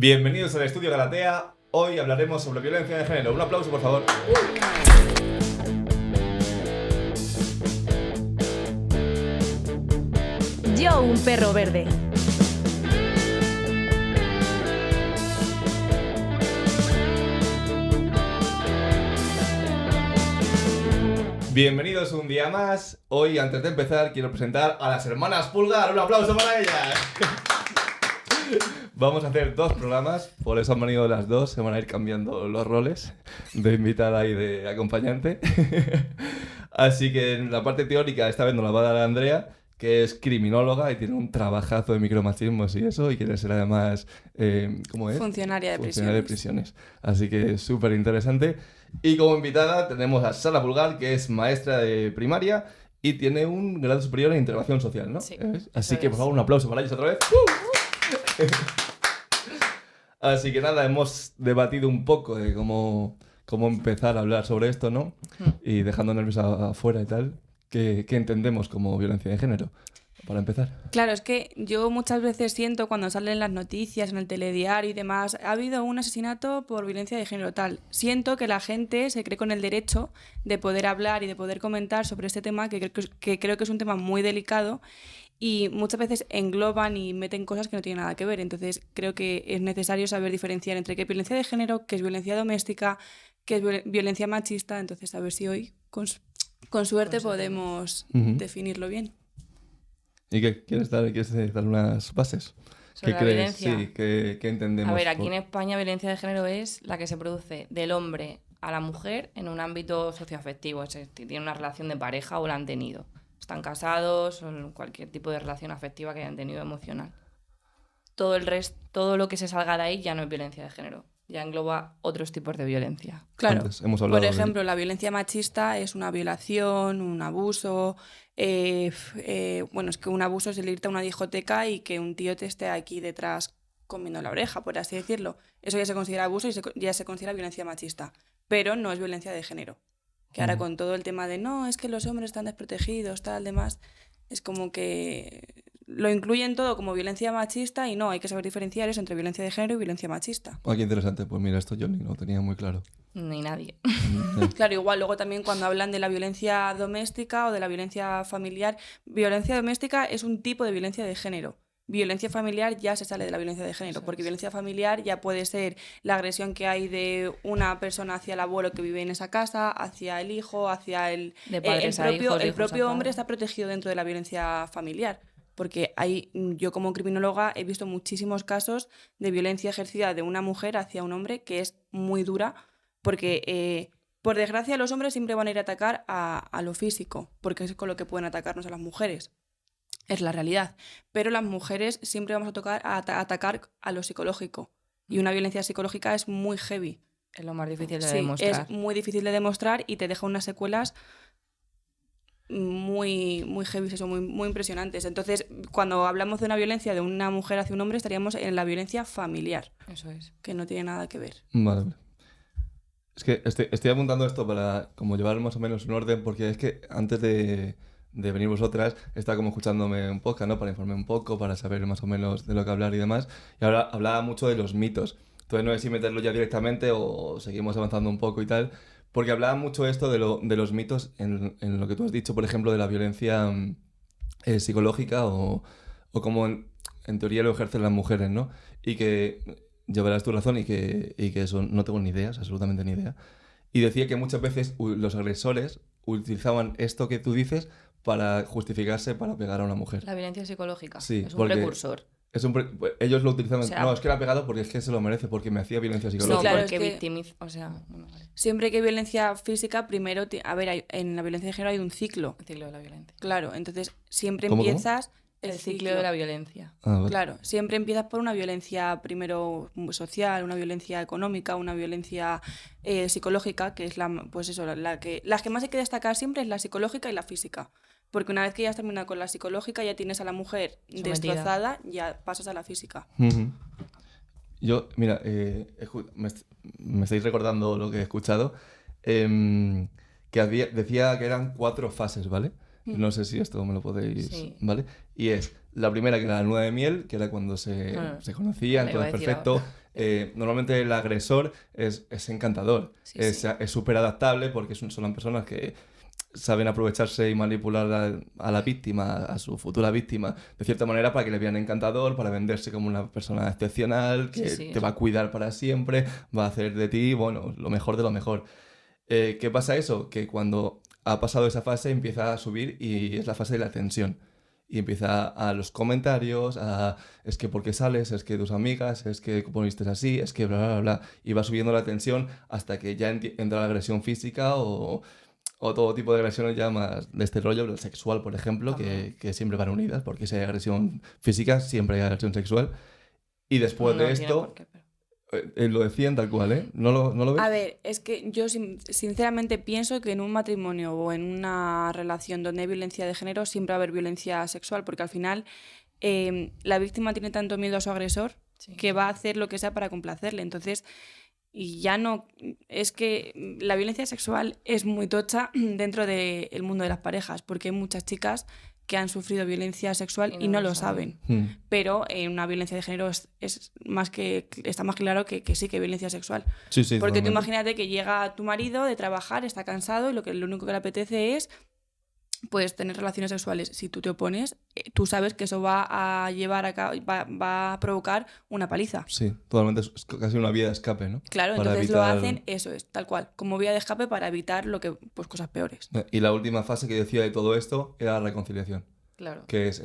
Bienvenidos al Estudio Galatea. Hoy hablaremos sobre violencia de género. Un aplauso, por favor. Yo, un perro verde. Bienvenidos un día más. Hoy, antes de empezar, quiero presentar a las hermanas Pulgar. Un aplauso para ellas. Vamos a hacer dos programas, por eso han venido las dos, se van a ir cambiando los roles de invitada y de acompañante. Así que en la parte teórica esta vez nos la va a dar Andrea, que es criminóloga y tiene un trabajazo de micromachismos y eso, y quiere ser además, ¿cómo es? Funcionaria de prisiones. Así que súper interesante. Y como invitada tenemos a Sara Pulgar, que es maestra de primaria y tiene un grado superior en integración social, ¿no? Sí. Así que por favor un aplauso para ellos otra vez. Así que nada, hemos debatido un poco de cómo empezar a hablar sobre esto, ¿no? Y dejando nervios afuera y tal, ¿qué entendemos como violencia de género? Para empezar. Claro, es que yo muchas veces siento cuando salen las noticias en el telediario y demás, ha habido un asesinato por violencia de género tal. Siento que la gente se cree con el derecho de poder hablar y de poder comentar sobre este tema, que creo que es un tema muy delicado. Y muchas veces engloban y meten cosas que no tienen nada que ver. Entonces creo que es necesario saber diferenciar entre qué es violencia de género, qué es violencia doméstica, qué es violencia machista. Entonces a ver si hoy, con suerte, podemos definirlo bien. ¿Y qué? ¿Quieres dar unas bases? Sobre ¿Qué la crees? violencia. Sí, ¿qué entendemos? A ver, aquí en España violencia de género es la que se produce del hombre a la mujer en un ámbito socioafectivo, es decir, tiene una relación de pareja o la han tenido. Están casados o en cualquier tipo de relación afectiva que hayan tenido emocional. Todo el resto, todo lo que se salga de ahí ya no es violencia de género, ya engloba otros tipos de violencia. Claro, Antes hemos hablado por ejemplo, la violencia machista es una violación, un abuso. Bueno, es que un abuso es el irte a una discoteca y que un tío te esté aquí detrás comiendo la oreja, por así decirlo. Eso ya se considera abuso y ya se considera violencia machista, pero no es violencia de género. Que ahora con todo el tema de no, es que los hombres están desprotegidos, tal, demás, es como que lo incluyen todo como violencia machista y no, hay que saber diferenciar eso entre violencia de género y violencia machista. Ah, qué interesante. Pues mira, esto yo ni lo tenía muy claro. Ni nadie. Claro, igual luego también cuando hablan de la violencia doméstica o de la violencia familiar, violencia doméstica es un tipo de violencia de género. Violencia familiar ya se sale de la violencia de género, porque violencia familiar ya puede ser la agresión que hay de una persona hacia el abuelo que vive en esa casa, hacia el hijo, hacia el... De padres a hijos, el hijos propio a hombre padres. está protegido dentro de la violencia familiar, porque yo como criminóloga he visto muchísimos casos de violencia ejercida de una mujer hacia un hombre que es muy dura, porque por desgracia los hombres siempre van a ir a atacar a lo físico, porque es con lo que pueden atacarnos a las mujeres. Es la realidad. Pero las mujeres siempre vamos a atacar a lo psicológico. Y una violencia psicológica es muy heavy. Es lo más difícil de Sí, demostrar. es muy difícil de demostrar y te deja unas secuelas muy, muy heavy, eso, muy, muy impresionantes. Entonces, cuando hablamos de una violencia de una mujer hacia un hombre, estaríamos en la violencia familiar, Eso es. que no tiene nada que ver. Vale. Es que estoy apuntando esto para como llevar más o menos un orden, porque es que antes de venir vosotras, estaba como escuchándome un podcast, ¿no? Para informarme un poco, para saber más o menos de lo que hablar y demás. Y ahora hablaba mucho de los mitos. Entonces no sé si meterlo ya directamente o seguimos avanzando un poco y tal. Porque hablaba mucho esto de los mitos en lo que tú has dicho, por ejemplo, de la violencia psicológica o como en teoría lo ejercen las mujeres, ¿no? Y que llevarás tu razón y que eso no tengo ni idea, absolutamente ni idea. Y decía que muchas veces los agresores utilizaban esto que tú dices para justificarse para pegar a una mujer. La violencia psicológica. Sí, es un porque precursor. Ellos lo utilizaban. O sea, no, es que la ha pegado porque es que se lo merece, porque me hacía violencia psicológica. No, claro, porque es que- victimiza. O sea, bueno, vale. Siempre que hay violencia física, primero... A ver, en la violencia de género hay un ciclo. El ciclo de la violencia. Claro, entonces siempre ¿Cómo? empiezas... El ciclo de la violencia. Ah, vale. Claro, siempre empiezas por una violencia primero social, una violencia económica, una violencia psicológica, que es las que más hay que destacar siempre es la psicológica y la física. Porque una vez que ya has terminado con la psicológica, ya tienes a la mujer Sometida. destrozada, ya pasas a la física. Ujú. Yo, mira, me estáis recordando lo que he escuchado, que decía que eran 4 fases, ¿vale? No sé si esto me lo podéis... Sí. ¿Vale? Y es la primera, que era la luna de miel, que era cuando se conocían, Vale, todo iba a decir perfecto. Normalmente el agresor es encantador, Sí, es sí. súper adaptable porque son las personas que saben aprovecharse y manipular a la víctima, a su futura víctima, de cierta manera para que le vean encantador, para venderse como una persona excepcional, que Sí, te va a cuidar para siempre, va a hacer de ti, bueno, lo mejor de lo mejor. ¿Qué pasa eso? Que cuando ha pasado esa fase empieza a subir y es la fase de la tensión. Y empieza a los comentarios, es que ¿por qué sales? Es que tus amigas, es que poniste así, es que bla, bla, bla. Y va subiendo la tensión hasta que ya entra la agresión física o todo tipo de agresiones ya más de este rollo, el sexual, por ejemplo, También. que siempre van unidas, porque si hay agresión física, siempre hay agresión sexual. Y después de No tiene por esto, qué, pero... lo decían tal cual, ¿eh? ¿No lo ves? A ver, es que yo sinceramente pienso que en un matrimonio o en una relación donde hay violencia de género siempre va a haber violencia sexual, porque al final la víctima tiene tanto miedo a su agresor Sí. que va a hacer lo que sea para complacerle. Entonces, y ya no, es que la violencia sexual es muy tocha dentro del mundo de las parejas, porque hay muchas chicas que han sufrido violencia sexual y no lo saben. Pero en una violencia de género es más que, está más claro que sí que hay violencia sexual. Sí, sí, Porque tú totalmente. imagínate que llega tu marido de trabajar, está cansado y lo único que le apetece es pues tener relaciones sexuales. Si tú te opones, tú sabes que eso va a llevar a cabo, va a provocar una paliza. Sí, totalmente. Es casi una vía de escape, ¿no? Claro, Para entonces lo evitar- hacen, eso es, tal cual, como vía de escape para evitar lo que, pues cosas peores. Y la última fase que decía de todo esto era la reconciliación, Claro. que es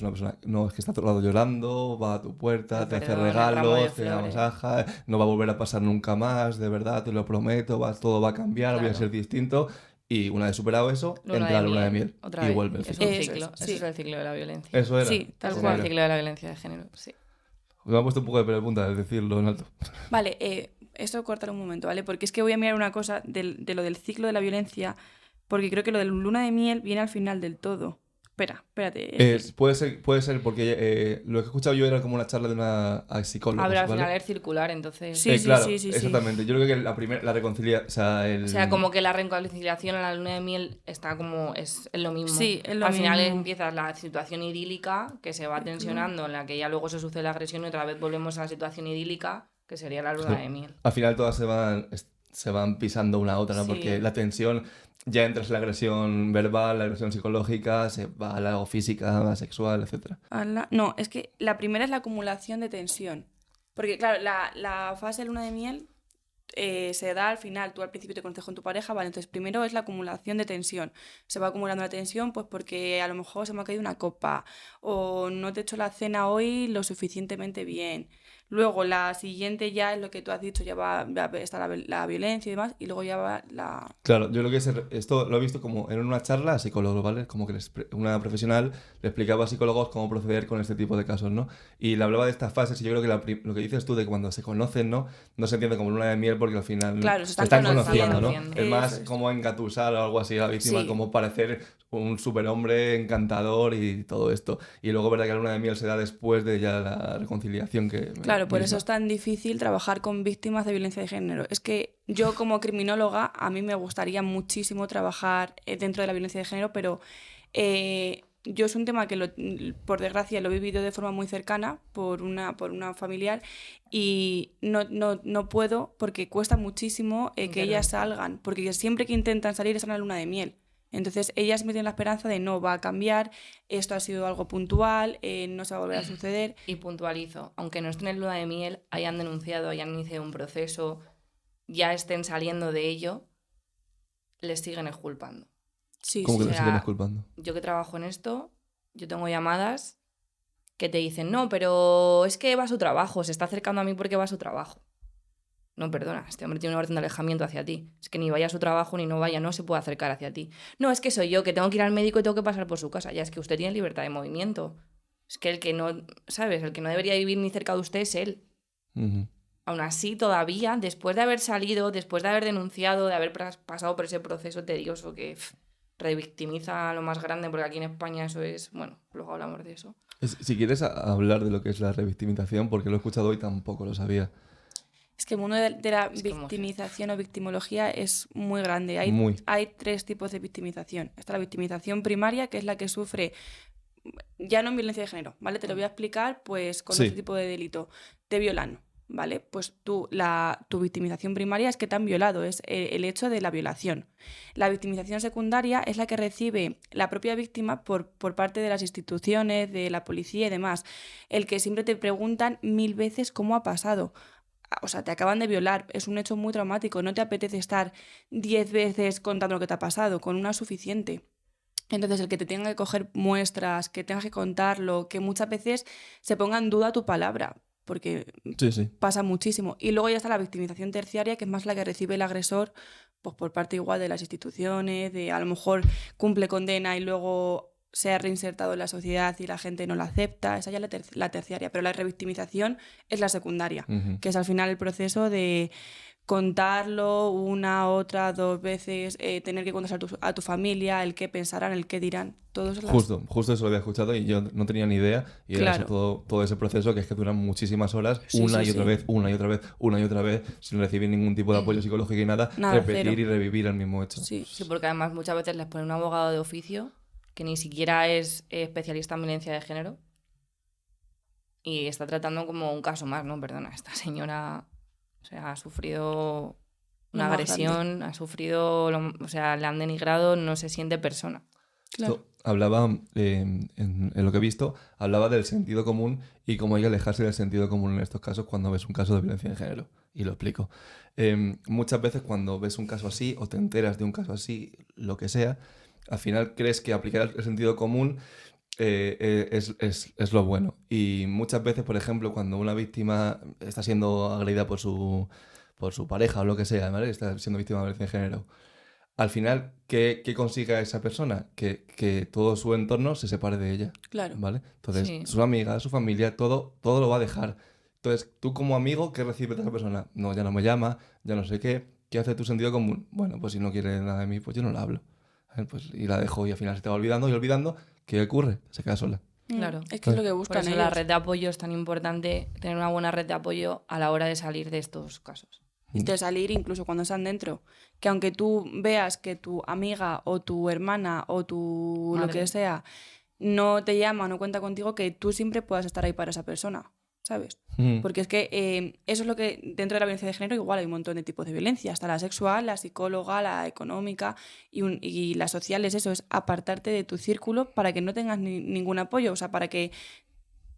una persona, no, es que está a otro lado llorando, va a tu puerta, El te hace perdón, el ramo de regalos, te da flores. masaje, no va a volver a pasar nunca más, de verdad, te lo prometo, todo va a cambiar, voy a Claro. ser distinto. Y una vez superado eso, Luna entra de la luna de miel, miel otra y vez. vuelve el Es ciclo. un Eso ciclo. es, Eso sí. es el ciclo de la violencia. Eso era. Sí, tal Ese cual. es el ciclo de la violencia de género. Sí. Me ha puesto un poco de punta de decirlo en alto. Vale, esto córtalo un momento, ¿vale? Porque es que voy a mirar una cosa de lo del ciclo de la violencia, porque creo que lo de la luna de miel viene al final del todo. Espérate. Puede ser porque lo que he escuchado yo era como una charla de una psicóloga. A ver, al ¿vale? final es circular, entonces... Sí, sí, Claro, sí, sí. exactamente. Yo creo que la reconciliación, o sea, O sea, como que la reconciliación a la luna de miel está como... es lo mismo. Sí, es lo Al final mismo. empieza la situación idílica, que se va tensionando, en la que ya luego se sucede la agresión y otra vez volvemos a la situación idílica, que sería la luna de miel. al final todas se van pisando una a otra, ¿no? Sí. Porque la tensión ya entras en la agresión verbal, la agresión psicológica, se va a la física, a la sexual, etc. No, es que la primera es la acumulación de tensión. Porque, claro, la fase de luna de miel se da al final. Tú al principio te conoces con tu pareja, ¿vale? Entonces, primero es la acumulación de tensión. Se va acumulando la tensión, pues porque a lo mejor se me ha caído una copa o no te he hecho la cena hoy lo suficientemente bien. Luego, la siguiente ya es lo que tú has dicho, ya va a estar la violencia y demás, y luego ya va la... Claro, yo lo que esto lo he visto como en una charla a psicólogos, ¿vale? Como que una profesional le explicaba a psicólogos cómo proceder con este tipo de casos, ¿no? Y le hablaba de estas fases y yo creo que lo que dices tú de cuando se conocen, ¿no? No se entiende como luna de miel porque al final Claro, se se están están conociendo, ¿no? conociendo. Es más Eso es. como engatusar o algo así a la víctima, Sí. como parecer un superhombre encantador y todo esto. Y luego, verdad que la luna de miel se da después de ya la reconciliación que... Claro, por eso misma. es tan difícil trabajar con víctimas de violencia de género. Es que yo como criminóloga, a mí me gustaría muchísimo trabajar dentro de la violencia de género, pero yo es un tema que por desgracia lo he vivido de forma muy cercana por una familiar y no puedo porque cuesta muchísimo que ellas salgan, porque siempre que intentan salir están en la luna de miel. Entonces ellas me tienen la esperanza de no va a cambiar, esto ha sido algo puntual, no se va a volver a suceder. Y puntualizo, aunque no estén en luna de miel, hayan denunciado, hayan iniciado un proceso, ya estén saliendo de ello, les siguen exculpando. Sí, ¿Cómo que sí. lo O sea, siguen disculpando? Yo que trabajo en esto, yo tengo llamadas que te dicen, no, pero es que va a su trabajo, se está acercando a mí porque va a su trabajo. No, perdona, este hombre tiene una orden de alejamiento hacia ti. Es que ni vaya a su trabajo ni no vaya, no se puede acercar hacia ti. No, es que soy yo, que tengo que ir al médico y tengo que pasar por su casa. Ya es que usted tiene libertad de movimiento. Es que el que no, ¿sabes? El que no debería vivir ni cerca de usted es él. Ujú. Aún así, todavía, después de haber salido, después de haber denunciado, de haber pasado por ese proceso tedioso que revictimiza a lo más grande, porque aquí en España eso es... Bueno, luego hablamos de eso. Si quieres hablar de lo que es la revictimización, porque lo he escuchado hoy, tampoco lo sabía. Es que el mundo de la Es como victimización o victimología es muy grande. Muy. Hay tres tipos de victimización. Está la victimización primaria, que es la que sufre, ya no en violencia de género, ¿vale? Te lo voy a explicar pues con Sí. este tipo de delito. Te violan. ¿vale? Pues tu victimización primaria es que te han violado, es el hecho de la violación. La victimización secundaria es la que recibe la propia víctima por parte de las instituciones, de la policía y demás. El que siempre te preguntan 1000 veces cómo ha pasado. O sea, te acaban de violar, es un hecho muy traumático, no te apetece estar 10 veces contando lo que te ha pasado, con una suficiente. Entonces, el que te tenga que coger muestras, que tengas que contarlo, que muchas veces se ponga en duda tu palabra, porque Sí. pasa muchísimo. Y luego ya está la victimización terciaria, que es más la que recibe el agresor, pues por parte igual de las instituciones, de a lo mejor cumple condena y luego se ha reinsertado en la sociedad y la gente no la acepta. Esa ya es la terciaria, pero la revictimización es la secundaria, que es al final el proceso de contarlo una, otra, 2 veces, tener que contar a tu familia, el qué pensarán, el qué dirán. Justo eso lo había escuchado y yo no tenía ni idea. Y era eso, todo ese proceso que es que dura muchísimas horas, una y otra vez, sin recibir ningún tipo de apoyo psicológico y nada repetir cero. Y revivir el mismo hecho. Sí, porque además muchas veces les ponen un abogado de oficio que ni siquiera es especialista en violencia de género y está tratando como un caso más, ¿no? Perdona, esta señora... O sea, ha sufrido una agresión, ha sufrido, o sea, le han denigrado, no se siente persona. Claro. Hablaba, en lo que he visto, hablaba del sentido común y cómo hay que alejarse del sentido común en estos casos cuando ves un caso de violencia de género. Y lo explico. Muchas veces cuando ves un caso así o te enteras de un caso así, lo que sea, al final crees que aplicar el sentido común es lo bueno. Y muchas veces, por ejemplo, cuando una víctima está siendo agredida por su pareja o lo que sea, ¿vale? Está siendo víctima de violencia de género, al final, ¿qué consigue esa persona? Que todo su entorno se separe de ella. Claro. ¿Vale? Entonces, su amiga, su familia, todo lo va a dejar. Entonces, tú como amigo, ¿qué recibes de esa persona? No, ya no me llama, ya no sé qué. ¿Qué hace tu sentido común? Bueno, pues si no quiere nada de mí, pues yo no la hablo. Pues, y la dejo y al final se te va olvidando y olvidando. ¿Qué ocurre? Se queda sola. Claro. Es que es lo que buscan ellos. La red de apoyo es tan importante, tener una buena red de apoyo a la hora de salir de estos casos. De salir incluso cuando están dentro. Que aunque tú veas que tu amiga o tu hermana o tu madre, lo que sea, no te llama, no cuenta contigo, que tú siempre puedas estar ahí para esa persona, ¿sabes? Porque es que eso es lo que dentro de la violencia de género igual hay un montón de tipos de violencia, hasta la sexual, la psicóloga, la económica y la social es eso, es apartarte de tu círculo para que no tengas ningún apoyo, o sea, para que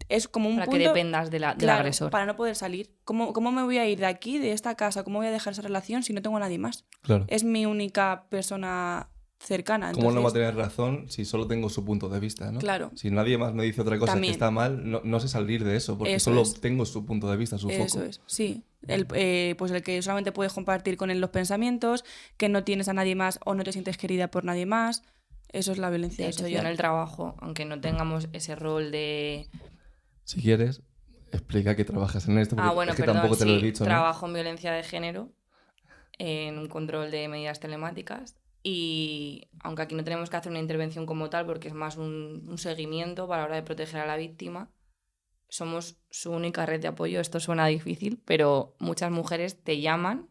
es como un para punto, que dependas del agresor. Para no poder salir. ¿Cómo me voy a ir de aquí, de esta casa? ¿Cómo voy a dejar esa relación si no tengo a nadie más? Claro. Es mi única persona cercana. ¿Cómo no va a tener razón si solo tengo su punto de vista, ¿no? Claro. Si nadie más me dice otra cosa que está mal, no sé salir de eso, porque eso solo tengo su punto de vista, su foco. Eso es, sí. Pues el que solamente puedes compartir con él los pensamientos, que no tienes a nadie más o no te sientes querida por nadie más. Eso es la violencia social. De hecho, yo en el trabajo, aunque no tengamos ese rol de... Si quieres, explica que trabajas en esto, porque bueno, es que perdón, tampoco te lo he dicho, ¿no? Trabajo en violencia de género, en un control de medidas telemáticas. Y aunque aquí no tenemos que hacer una intervención como tal, porque es más un seguimiento para la hora de proteger a la víctima, somos su única red de apoyo. Esto suena difícil, pero muchas mujeres te llaman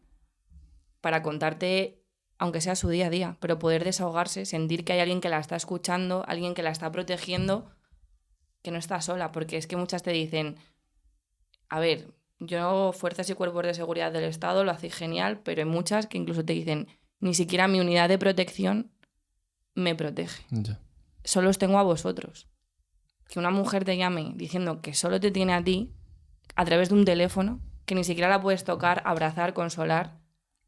para contarte, aunque sea su día a día, pero poder desahogarse, sentir que hay alguien que la está escuchando, alguien que la está protegiendo, que no está sola. Porque es que muchas te dicen, a ver, yo, fuerzas y cuerpos de seguridad del Estado, lo hacéis genial, pero hay muchas que incluso te dicen, ni siquiera mi unidad de protección me protege. Ya. Solo os tengo a vosotros. Que una mujer te llame diciendo que solo te tiene a ti a través de un teléfono, que ni siquiera la puedes tocar, abrazar, consolar,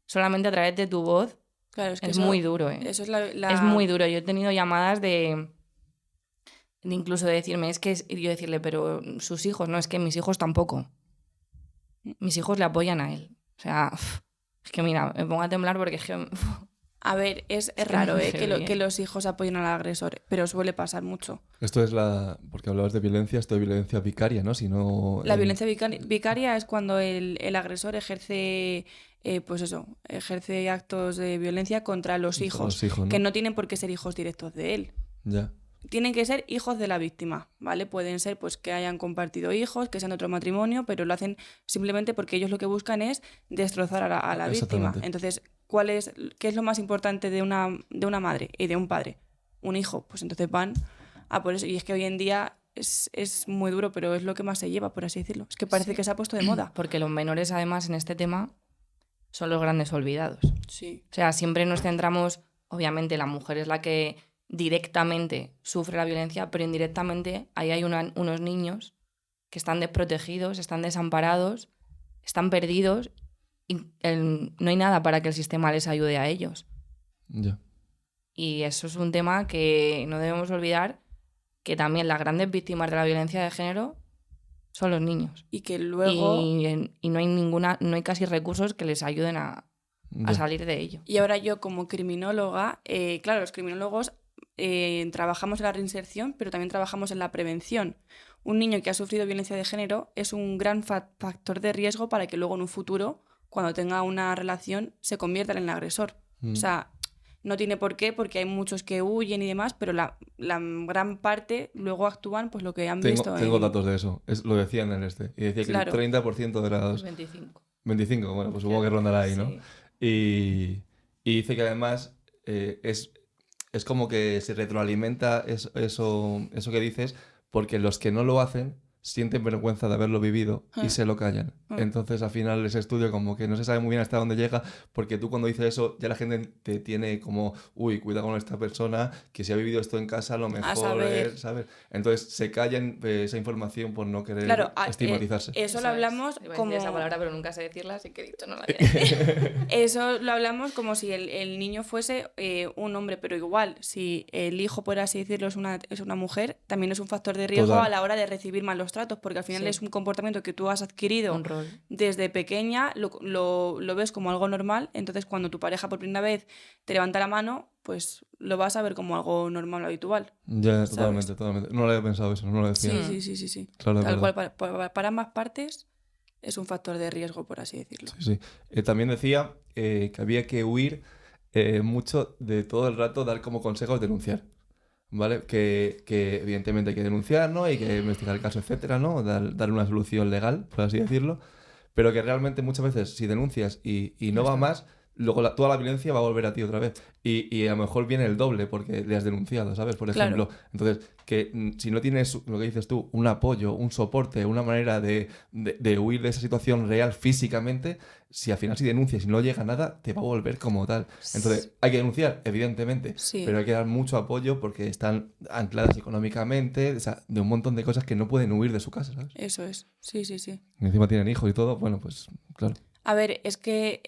solamente a través de tu voz, claro, es que muy duro, ¿eh? Eso es Es muy duro. Yo he tenido llamadas de incluso de decirme, es que... Y yo decirle, pero sus hijos, no, es que mis hijos tampoco. Mis hijos le apoyan a él. O sea... Es que mira, me pongo a temblar porque es que... A ver, es raro que los hijos apoyen al agresor, pero suele pasar mucho. Esto es porque hablabas de violencia, esto es violencia vicaria, ¿no? La violencia vicaria es cuando el agresor ejerce, ejerce actos de violencia contra los hijos, ¿no? Que no tienen por qué ser hijos directos de él. Ya. Tienen que ser hijos de la víctima, ¿vale? Pueden ser pues que hayan compartido hijos, que sean de otro matrimonio, pero lo hacen simplemente porque ellos lo que buscan es destrozar a la víctima. Entonces, ¿qué es lo más importante de una madre y de un padre? Un hijo. Pues entonces van a por eso. Y es que hoy en día es muy duro, pero es lo que más se lleva, por así decirlo. Es que parece que se ha puesto de moda. Porque los menores, además, en este tema son los grandes olvidados. Sí. O sea, siempre nos centramos, obviamente la mujer es la que directamente sufre la violencia, pero indirectamente ahí hay unos niños que están desprotegidos, están desamparados, están perdidos y no hay nada para que el sistema les ayude a ellos. Ya. Y eso es un tema que no debemos olvidar, que también las grandes víctimas de la violencia de género son los niños. Y que luego... Y no hay casi recursos que les ayuden a Ya. salir de ello. Y ahora yo como criminóloga, claro, los criminólogos trabajamos en la reinserción, pero también trabajamos en la prevención. Un niño que ha sufrido violencia de género es un gran factor de riesgo para que luego en un futuro, cuando tenga una relación, se convierta en el agresor. O sea, no tiene por qué, porque hay muchos que huyen y demás, pero la gran parte luego actúan pues lo que han visto. Tengo datos de eso. Lo decían en este. Y decía que Claro. el 30% de las... 25. 25, bueno, pues supongo que rondará ahí, ¿no? Sí. Y dice que además es como que se retroalimenta eso que dices, porque los que no lo hacen sienten vergüenza de haberlo vivido y se lo callan. Entonces, al final, ese estudio como que no se sabe muy bien hasta dónde llega, porque tú cuando dices eso, ya la gente te tiene como, uy, cuidado con esta persona, que si ha vivido esto en casa, a lo mejor saber. es, ¿sabes? Entonces, se callan esa información por no querer Claro, estigmatizarse. Eso lo hablamos Iba a decir como... esa palabra, pero nunca sé decirla, así que he dicho no la voy a decir. Eso lo hablamos como si el niño fuese un hombre, pero igual, si el hijo, por así decirlo, es una mujer, también es un factor de riesgo Total. a la hora de recibir malos tratos, porque al final Sí. es un comportamiento que tú has adquirido Un rol. desde pequeña, lo ves como algo normal, entonces cuando tu pareja por primera vez te levanta la mano, pues lo vas a ver como algo normal o habitual. Ya, ¿sabes? totalmente. No lo había pensado eso, no lo decía. Sí. Claro, es Tal verdad. cual, para ambas partes es un factor de riesgo, por así decirlo. Sí. También decía que había que huir mucho de todo el rato dar como consejos denunciar, ¿vale? Que evidentemente hay que denunciar, ¿no? Hay que investigar el caso, etcétera, ¿no? Dar una solución legal, por así decirlo, pero que realmente muchas veces si denuncias y no va más, luego toda la violencia va a volver a ti otra vez. Y a lo mejor viene el doble porque le has denunciado, ¿sabes? Por Claro. ejemplo. Entonces, que si no tienes, lo que dices tú, un apoyo, un soporte, una manera de huir de esa situación real físicamente, si al final si denuncias y no llega nada, te va a volver como tal. Entonces, hay que denunciar, evidentemente, Sí. pero hay que dar mucho apoyo porque están ancladas económicamente, o sea, de un montón de cosas que no pueden huir de su casa, ¿sabes? Eso es, sí. Y encima tienen hijos y todo, bueno, pues claro. A ver, es que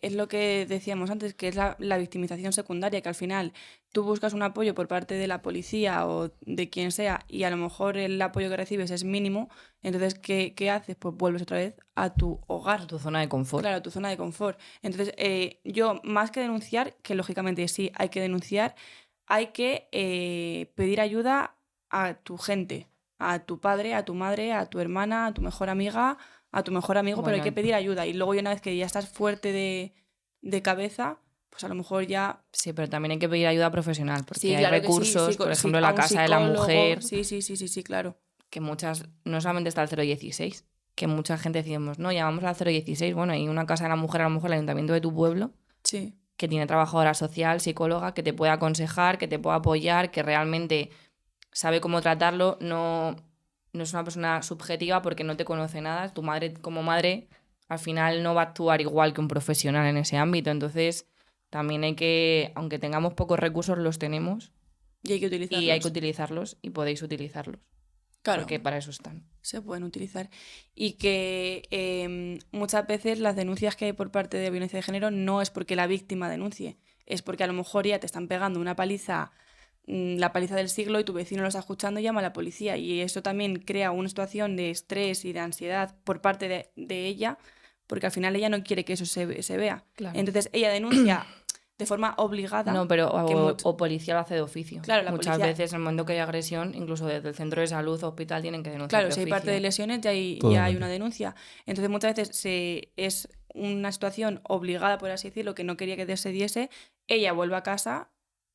es lo que decíamos antes, que es la victimización secundaria, que al final tú buscas un apoyo por parte de la policía o de quien sea y a lo mejor el apoyo que recibes es mínimo, entonces ¿qué haces? Pues vuelves otra vez a tu hogar. A tu zona de confort. Claro, a tu zona de confort. Entonces, yo más que denunciar, que lógicamente sí hay que denunciar, hay que pedir ayuda a tu gente, a tu padre, a tu madre, a tu hermana, a tu mejor amiga, a tu mejor amigo, pero hay que pedir ayuda. Y luego ya una vez que ya estás fuerte de cabeza, pues a lo mejor ya... Sí, pero también hay que pedir ayuda profesional, porque Sí, hay claro que sí, recursos, sí, por sí, ejemplo, a la un Casa de la psicólogo. Mujer, Sí, claro. que muchas, no solamente está el 016, que mucha gente decimos, no, llamamos al 016, bueno, hay una Casa de la Mujer, a lo mejor el ayuntamiento de tu pueblo, Sí. que tiene trabajadora social, psicóloga, que te puede aconsejar, que te puede apoyar, que realmente sabe cómo tratarlo, no es una persona subjetiva porque no te conoce nada. Tu madre, como madre, al final no va a actuar igual que un profesional en ese ámbito. Entonces, también hay que, aunque tengamos pocos recursos, los tenemos Y hay que utilizarlos. y hay que utilizarlos y podéis utilizarlos. Claro. Porque para eso están. Se pueden utilizar. Y que muchas veces las denuncias que hay por parte de violencia de género no es porque la víctima denuncie, es porque a lo mejor ya te están pegando una paliza, la paliza del siglo, y tu vecino lo está escuchando y llama a la policía. Y eso también crea una situación de estrés y de ansiedad por parte de ella, porque al final ella no quiere que eso se vea. Claro. Entonces ella denuncia de forma obligada. No, pero que o policía lo hace de oficio. Claro, la Muchas policía- veces en el momento que hay agresión, incluso desde el centro de salud o hospital tienen que denunciar. Claro, de si hay oficio. parte de lesiones ya hay Totalmente. una denuncia. Entonces muchas veces es una situación obligada, por así decirlo, que no quería que se diese, ella vuelve a casa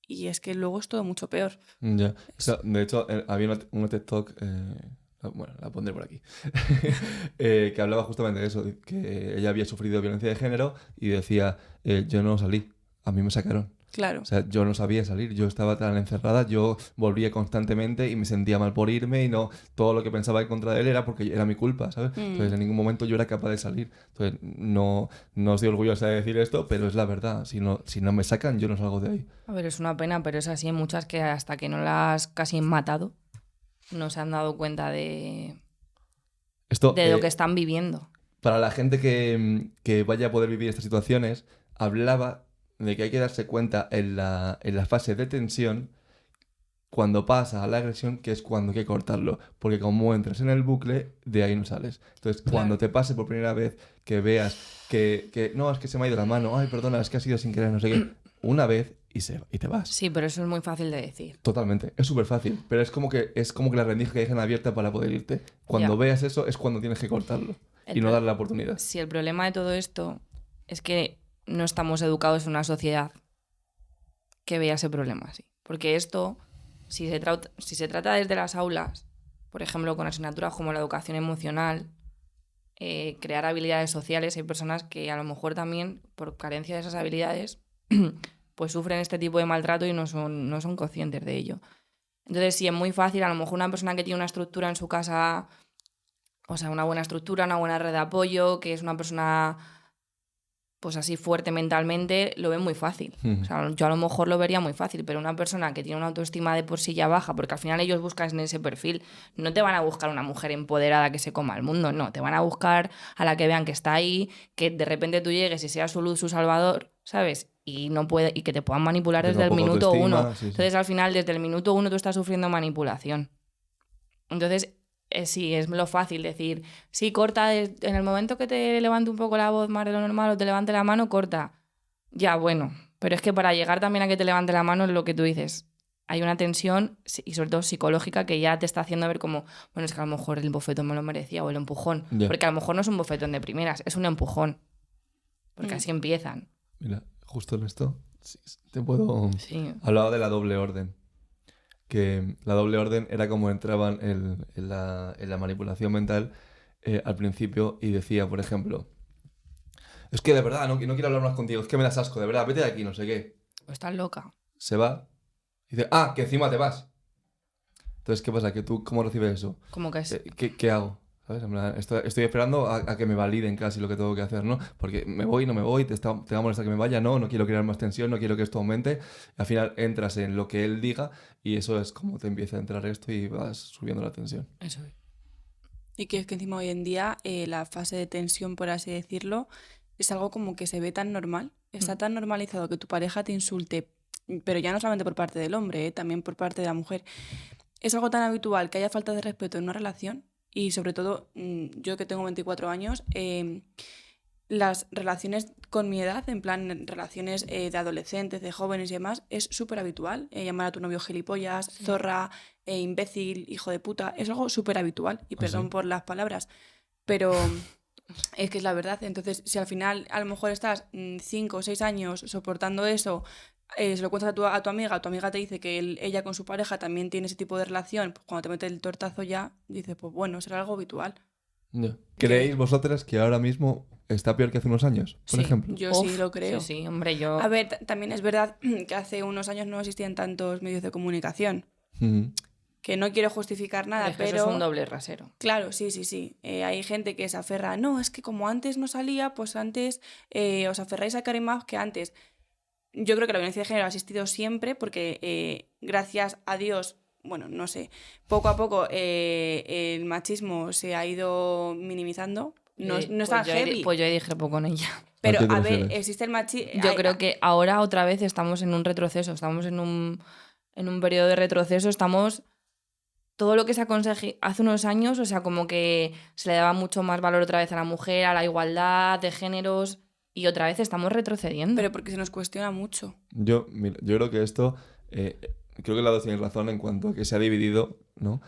y es que luego es todo mucho peor. Ya. O sea, de hecho, había una TED Talk, bueno, la pondré por aquí, que hablaba justamente de eso, de que ella había sufrido violencia de género y decía, yo no salí, a mí me sacaron. Claro. O sea, yo no sabía salir, yo estaba tan encerrada, yo volvía constantemente y me sentía mal por irme y no, todo lo que pensaba en contra de él era porque era mi culpa, ¿sabes? Entonces en ningún momento yo era capaz de salir. Entonces no estoy orgullosa de decir esto, pero es la verdad. Si no me sacan, yo no salgo de ahí. A ver, es una pena, pero es así. Hay muchas que hasta que no las casi han matado, no se han dado cuenta de Esto, lo que están viviendo. para la gente que vaya a poder vivir estas situaciones, hablaba de que hay que darse cuenta en la fase de tensión, cuando pasa a la agresión, que es cuando hay que cortarlo. Porque como entras en el bucle, de ahí no sales. Entonces, cuando te pase por primera vez que veas que no, es que se me ha ido la mano, ay, perdona, es que ha sido sin querer, no sé qué, una vez y te vas. Sí, pero eso es muy fácil de decir. Totalmente, es súper fácil, pero es como que la rendija que dejan abierta para poder irte. Cuando Ya. veas eso es cuando tienes que cortarlo y no darle la oportunidad. Sí, el problema de todo esto es que no estamos educados en una sociedad que vea ese problema así. Porque esto, si se trata desde las aulas, por ejemplo, con asignaturas como la educación emocional, crear habilidades sociales, hay personas que a lo mejor también, por carencia de esas habilidades, pues sufren este tipo de maltrato y no son conscientes de ello. Entonces, sí, es muy fácil, a lo mejor una persona que tiene una estructura en su casa, o sea, una buena estructura, una buena red de apoyo, que es una persona pues así fuerte mentalmente, lo ve muy fácil. O sea, yo a lo mejor lo vería muy fácil, pero una persona que tiene una autoestima de por sí ya baja, porque al final ellos buscan en ese perfil, no te van a buscar una mujer empoderada que se coma el mundo, no, te van a buscar a la que vean que está ahí, que de repente tú llegues y seas su luz, su salvador, ¿sabes? Y no puede, y que te puedan manipular desde el minuto uno. Sí. Entonces, al final, desde el minuto uno tú estás sufriendo manipulación. Entonces, sí, es lo fácil decir, sí, corta en el momento que te levante un poco la voz más de lo normal o te levante la mano, corta. Ya, bueno, pero es que para llegar también a que te levante la mano es lo que tú dices. Hay una tensión, y sobre todo psicológica, que ya te está haciendo ver como, bueno, es que a lo mejor el bofetón me lo merecía o el empujón. Yeah. Porque a lo mejor no es un bofetón de primeras, es un empujón. Porque así empiezan. Mira, justo en esto, sí, te puedo... Sí. Hablaba de la doble orden. Que la doble orden era como entraban en la manipulación mental al principio y decía, por ejemplo, es que de verdad no quiero hablar más contigo, es que me das asco, de verdad, vete de aquí, no sé qué. O estás loca. Se va y dice, que encima te vas. Entonces, ¿qué pasa? ¿Que tú cómo recibes eso? ¿Cómo que es? ¿Qué hago? ¿Sabes? En plan, estoy esperando a que me validen casi lo que tengo que hacer, ¿no? Porque me voy, no me voy, te va a molestar que me vaya, no quiero crear más tensión, no quiero que esto aumente. Al final entras en lo que él diga y eso es como te empieza a entrar esto y vas subiendo la tensión. Eso es. Y que es que encima hoy en día la fase de tensión, por así decirlo, es algo como que se ve tan normal. Está tan normalizado que tu pareja te insulte, pero ya no solamente por parte del hombre, también por parte de la mujer. Es algo tan habitual que haya falta de respeto en una relación y sobre todo yo que tengo 24 años, las relaciones con mi edad, en plan relaciones de adolescentes, de jóvenes y demás, es súper habitual. Llamar a tu novio gilipollas, zorra, imbécil, hijo de puta, es algo súper habitual. Y perdón por las palabras, pero es que es la verdad. Entonces, si al final a lo mejor estás 5 o 6 años soportando eso, se lo cuentas a tu amiga te dice que ella con su pareja también tiene ese tipo de relación, pues cuando te mete el tortazo ya, dices, pues bueno, será algo habitual. Yeah. ¿Creéis vosotras que ahora mismo está peor que hace unos años, por ejemplo? Yo sí lo creo. Sí, hombre, yo... A ver, también es verdad que hace unos años no existían tantos medios de comunicación. Que no quiero justificar nada, es que pero... eso es un doble rasero. Claro, sí. Hay gente que se aferra, no, es que como antes no salía, pues antes os aferráis a Karimov que antes. Yo creo que la violencia de género ha existido siempre porque gracias a Dios, bueno, no sé, poco a poco el machismo se ha ido minimizando. No es tan heavy. Pues yo dije poco con ella. Pero ¿A qué te a ver, refieres? existe el machismo... Yo creo que ahora otra vez estamos en un retroceso, estamos en un periodo de retroceso, estamos... Todo lo que se aconsejó hace unos años, o sea, como que se le daba mucho más valor otra vez a la mujer, a la igualdad de géneros, y otra vez estamos retrocediendo. Pero porque se nos cuestiona mucho. Yo creo que esto, creo que las dos tienen razón en cuanto a que se ha dividido, ¿no?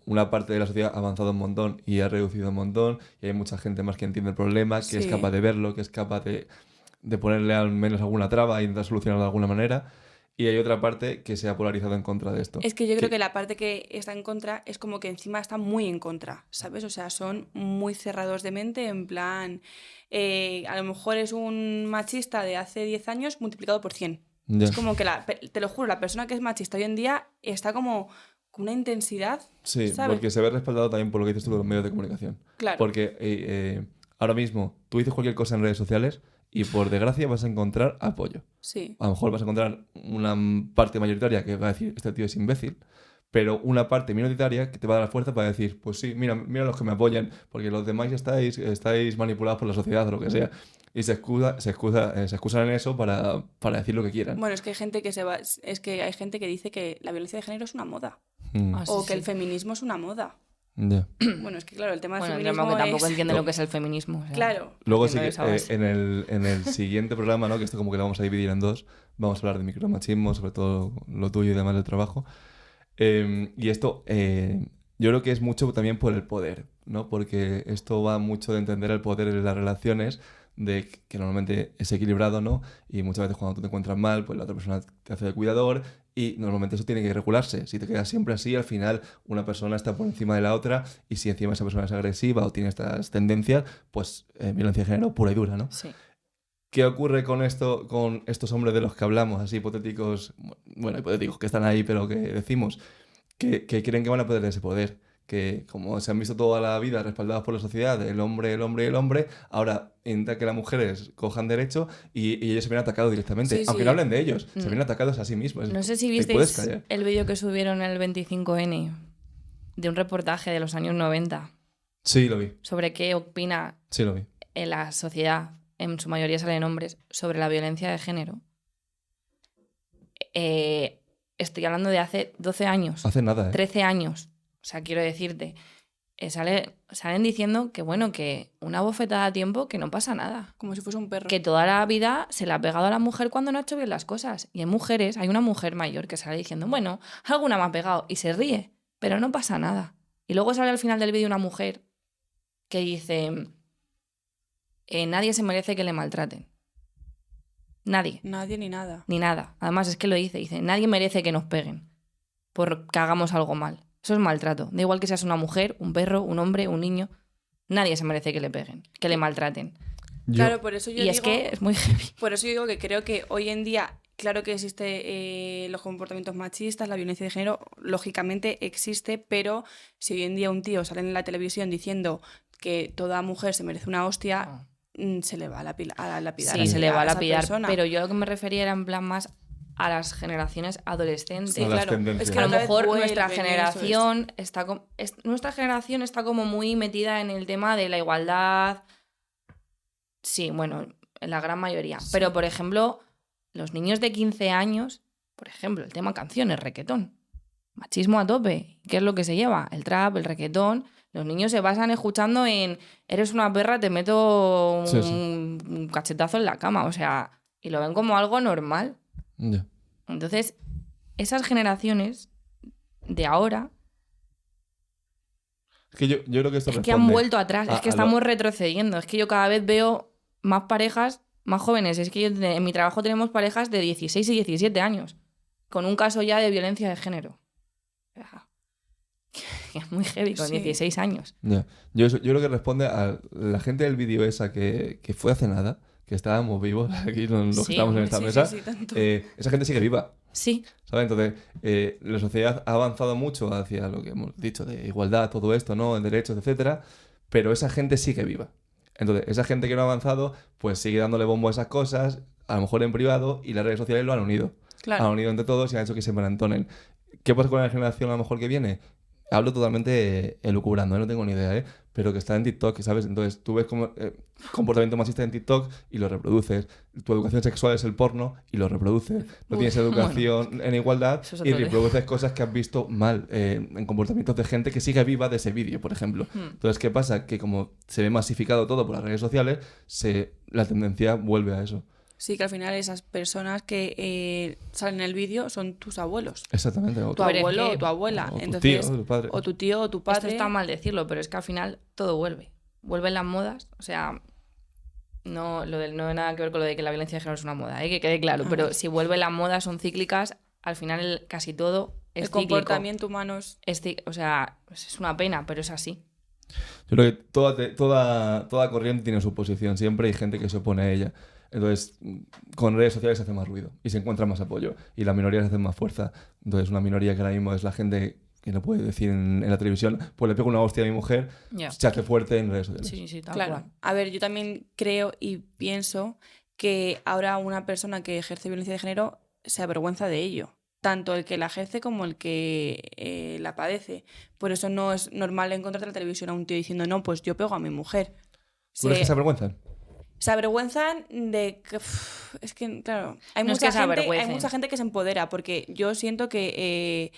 Una parte de la sociedad ha avanzado un montón y ha reducido un montón y hay mucha gente más que entiende el problema, que es capaz de verlo, que es capaz de ponerle al menos alguna traba e intentar solucionarlo de alguna manera. Y hay otra parte que se ha polarizado en contra de esto. Es que yo creo que la parte que está en contra es como que encima está muy en contra, ¿sabes? O sea, son muy cerrados de mente, en plan... a lo mejor es un machista de hace 10 años multiplicado por 100. Ya. Es como que, te lo juro, la persona que es machista hoy en día está como con una intensidad, Sí, ¿sabes? porque se ve respaldado también por lo que dices tú de los medios de comunicación. Claro. Porque ahora mismo tú dices cualquier cosa en redes sociales y por desgracia vas a encontrar apoyo. Sí. A lo mejor vas a encontrar una parte mayoritaria que va a decir, este tío es imbécil, pero una parte minoritaria que te va a dar la fuerza para decir, pues sí, mira los que me apoyan, porque los demás estáis manipulados por la sociedad o lo que sea. Y se excusan en eso para decir lo que quieran. Bueno, es que hay gente que hay gente que dice que la violencia de género es una moda. Mm, Ah, sí, O que sí. el feminismo es una moda. ya. Bueno, es que claro, el tema del Bueno, feminismo que tampoco es... entiende lo que es el feminismo. o sea. Claro. Luego sí Partiendo que de esa base. en el siguiente programa, ¿no? Que esto como que lo vamos a dividir en dos, vamos a hablar de micromachismo, sobre todo lo tuyo y demás del trabajo. Y esto yo creo que es mucho también por el poder, ¿no? Porque esto va mucho de entender el poder en las relaciones, de que normalmente es equilibrado, ¿no? Y muchas veces cuando tú te encuentras mal, pues la otra persona te hace de cuidador y normalmente eso tiene que regularse. Si te quedas siempre así, al final una persona está por encima de la otra y si encima esa persona es agresiva o tiene estas tendencias, pues violencia de género pura y dura, ¿no? Sí. ¿Qué ocurre con esto, con estos hombres de los que hablamos, así hipotéticos, bueno, hipotéticos que están ahí, pero que decimos que creen que van a perder ese poder? Que como se han visto toda la vida respaldados por la sociedad, el hombre, el hombre y el hombre, ahora intenta que las mujeres cojan derecho y ellos se ven atacados directamente. Sí, Aunque sí. no hablen de ellos, se ven atacados a sí mismos. No sé si ¿Te puedes visteis callar? el vídeo que subieron en el 25N de un reportaje de los años 90 Sí, lo vi. sobre qué opina Sí, lo vi. en la sociedad, en su mayoría salen hombres, sobre la violencia de género. Estoy hablando de hace 12 años, Hace nada, ¿eh? 13 años. O sea, quiero decirte, salen diciendo que, bueno, que una bofetada a tiempo, que no pasa nada. Como si fuese un perro. Que toda la vida se le ha pegado a la mujer cuando no ha hecho bien las cosas. Y hay una mujer mayor que sale diciendo, bueno, alguna me ha pegado, y se ríe, pero no pasa nada. Y luego sale al final del vídeo una mujer que dice, nadie se merece que le maltraten. Nadie, Nadie ni nada. ni nada. Además es que lo dice, nadie merece que nos peguen porque hagamos algo mal. Eso es maltrato. Da igual que seas una mujer, un perro, un hombre, un niño. Nadie se merece que le peguen, que le maltraten. Claro, por eso yo Y digo... es que es muy heavy. Por eso yo digo que creo que hoy en día, claro que existe los comportamientos machistas, la violencia de género, lógicamente existe, pero si hoy en día un tío sale en la televisión diciendo que toda mujer se merece una hostia, se le va a lapidar. Sí, se le va a esa lapidar. persona. Pero yo a lo que me refería era en plan más a las generaciones adolescentes. Sí, A las claro. tendencias. Es que A lo otra vez mejor vuelven, nuestra eso generación nuestra generación está como muy metida en el tema de la igualdad. Sí, bueno, en la gran mayoría. Sí. Pero, por ejemplo, los niños de 15 años, por ejemplo, el tema canciones, requetón. Machismo a tope. ¿Qué es lo que se lleva? El trap, el requetón. Los niños se basan escuchando en eres una perra, te meto Sí, sí. un cachetazo en la cama. O sea, y lo ven como algo normal. Ya. Entonces, esas generaciones de ahora Es que yo creo que esto es que han responde vuelto atrás, es que estamos retrocediendo. Es que yo cada vez veo más parejas más jóvenes. Es que en mi trabajo tenemos parejas de 16 y 17 años, con un caso ya de violencia de género. O sea, es muy heavy con Sí. 16 años. Ya. Yo creo que responde a la gente del vídeo esa que fue hace nada, que estábamos vivos aquí, los Sí, que estamos en esta Sí, mesa. sí, tanto. Esa gente sigue viva, Sí, ¿sabes? Entonces, la sociedad ha avanzado mucho hacia lo que hemos dicho de igualdad, todo esto, ¿no? En derechos, etcétera, pero esa gente sigue viva. Entonces, esa gente que no ha avanzado, pues sigue dándole bombo a esas cosas, a lo mejor en privado, y las redes sociales lo han unido. Claro. Han unido entre todos y han hecho que se marantonen. ¿Qué pasa con la generación a lo mejor que viene? Hablo totalmente elucubrando, no tengo ni idea, ¿eh? Pero que está en TikTok, ¿sabes? Entonces tú ves como, comportamiento machista en TikTok y lo reproduces. Tu educación sexual es el porno y lo reproduces. No tienes educación en igualdad eso es y otro reproduces cosas que has visto mal en comportamientos de gente que sigue viva de ese vídeo, por ejemplo. Entonces, ¿qué pasa? Que como se ve masificado todo por las redes sociales, la tendencia vuelve a eso. Sí, que al final esas personas que salen en el vídeo son tus abuelos. Exactamente. O Tu Pero es abuelo que- o tu abuela. o tu Entonces, tío, o tu padre. o tu tío o tu esto padre. está mal decirlo, pero es que al final todo vuelve. Vuelven las modas, o sea, no hay nada que ver con lo de que la violencia de género es una moda, que quede claro, pero si vuelven las modas son cíclicas, al final casi todo es el cíclico. comportamiento humano es... O sea, es una pena, pero es así. Yo creo que toda corriente tiene su posición siempre, hay gente que se opone a ella. Entonces, con redes sociales se hace más ruido y se encuentra más apoyo y las minorías hacen más fuerza. Entonces, una minoría que ahora mismo es la gente que no puede decir en la televisión, pues le pego una hostia a mi mujer, se hace fuerte en redes sociales. Sí, tal Claro. cual. A ver, yo también creo y pienso que ahora una persona que ejerce violencia de género se avergüenza de ello. Tanto el que la ejerce como el que la padece. Por eso no es normal encontrarte en la televisión a un tío diciendo, no, pues yo pego a mi mujer. ¿Tú crees que se avergüenzan? Se avergüenzan de que... es que, claro, hay, No es que se hay avergüencen. mucha gente que se empodera, porque yo siento que